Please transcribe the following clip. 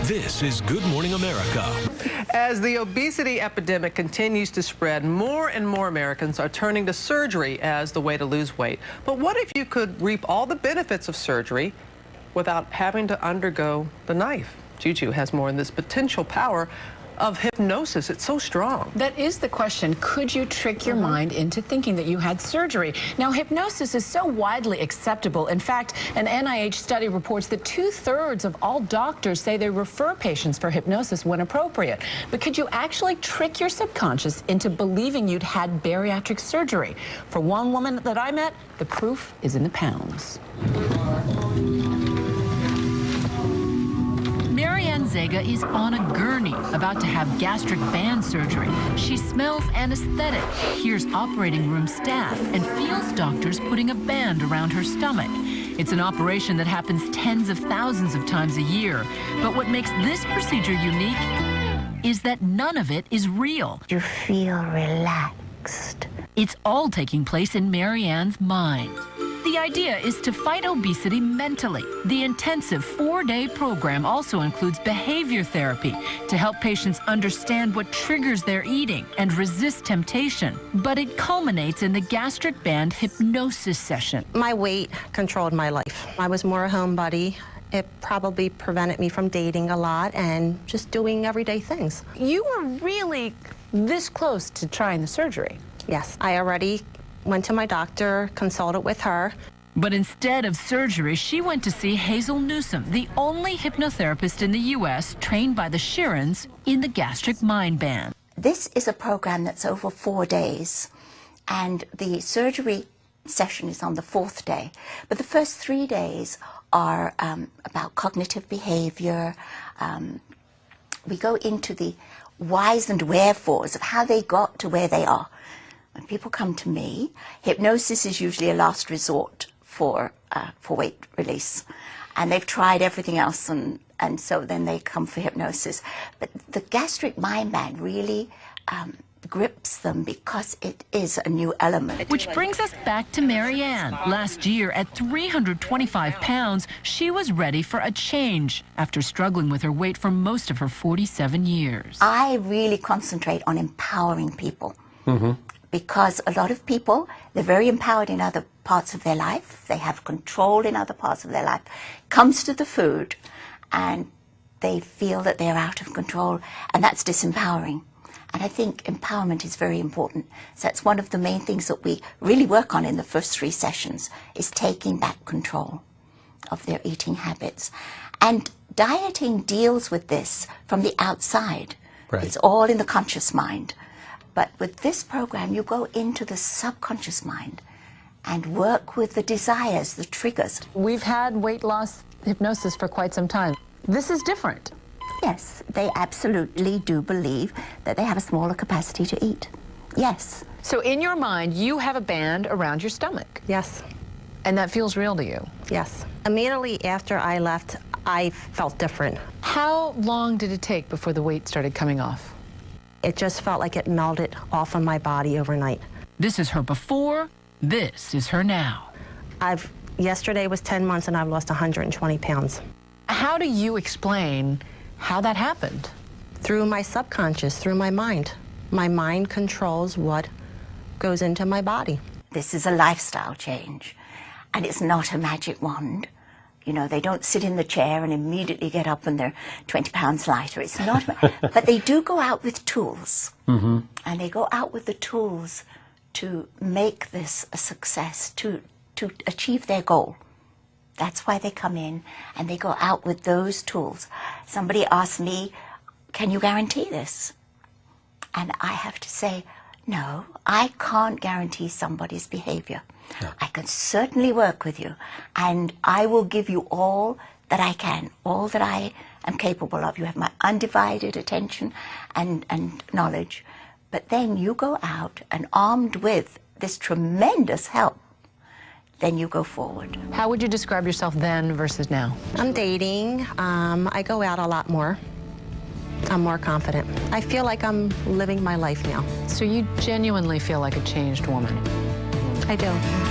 This is Good Morning America. As the obesity epidemic continues to spread, more and more Americans are turning to surgery as the way to lose weight. But what if you could reap all the benefits of surgery without having to undergo the knife? Juju has more on this potential power of hypnosis. It's so strong. That is the question. Could you trick your mind into thinking that you had surgery? Now, hypnosis is so widely acceptable. In fact, an NIH study reports that 2/3 of all doctors say they refer patients for hypnosis when appropriate. But could you actually trick your subconscious into believing you'd had bariatric surgery? For one woman that I met, the proof is in the pounds. Zega is on a gurney, about to have gastric band surgery. She smells anesthetic, hears operating room staff, and feels doctors putting a band around her stomach. It's an operation that happens tens of thousands of times a year. But what makes this procedure unique is that none of it is real. You feel relaxed. It's all taking place in Marianne's mind. The idea is to fight obesity mentally. The intensive 4-day program also includes behavior therapy to help patients understand what triggers their eating and resist temptation. But it culminates in the gastric band hypnosis session. My weight controlled my life. I was more a homebody. It probably prevented me from dating a lot and just doing everyday things. You were really this close to trying the surgery. Yes, I already went to my doctor, consulted with her. But instead of surgery, she went to see Hazel Newsom, the only hypnotherapist in the U.S. trained by the Shirans in the gastric mind band. This is a program that's over 4 days, and the surgery session is on the 4th day. But the first 3 days are about cognitive behavior. We go into the whys and wherefores of how they got to where they are. When people come to me, hypnosis is usually a last resort for weight release. And they've tried everything else, and so then they come for hypnosis. But the gastric mind band really grips them because it is a new element. Which brings us back to Marianne. Last year, at 325 pounds, she was ready for a change after struggling with her weight for most of her 47 years. I really concentrate on empowering people. Because a lot of people, they're very empowered in other parts of their life. They have control in other parts of their life. Comes to the food, and they feel that they're out of control, and that's disempowering. And I think empowerment is very important. So that's one of the main things that we really work on in the first 3 sessions, is taking back control of their eating habits. And dieting deals with this from the outside. Right. It's all in the conscious mind. But with this program, you go into the subconscious mind and work with the desires, the triggers. We've had weight loss hypnosis for quite some time. This is different. Yes, they absolutely do believe that they have a smaller capacity to eat. Yes. So in your mind, you have a band around your stomach. Yes. And that feels real to you? Yes. Immediately after I left, I felt different. How long did it take before the weight started coming off? It just felt like it melted off of my body overnight. This is her before, this is her now. Yesterday was 10 months and I've lost 120 pounds. How do you explain how that happened? Through my subconscious, through my mind. My mind controls what goes into my body. This is a lifestyle change, and it's not a magic wand. You know, they don't sit in the chair and immediately get up and they're 20 pounds lighter. It's not, but they do go out with tools. And they go out with the tools to make this a success, to achieve their goal. That's why they come in and they go out with those tools. Somebody asked me, can you guarantee this? And I have to say, no, I can't guarantee somebody's behavior. No. I can certainly work with you, and I will give you all that I can, all that I am capable of. You have my undivided attention and knowledge. But then you go out and armed with this tremendous help, then you go forward. How would you describe yourself then versus now? I'm dating. I go out a lot more. I'm more confident. I feel like I'm living my life now. So you genuinely feel like a changed woman? I do.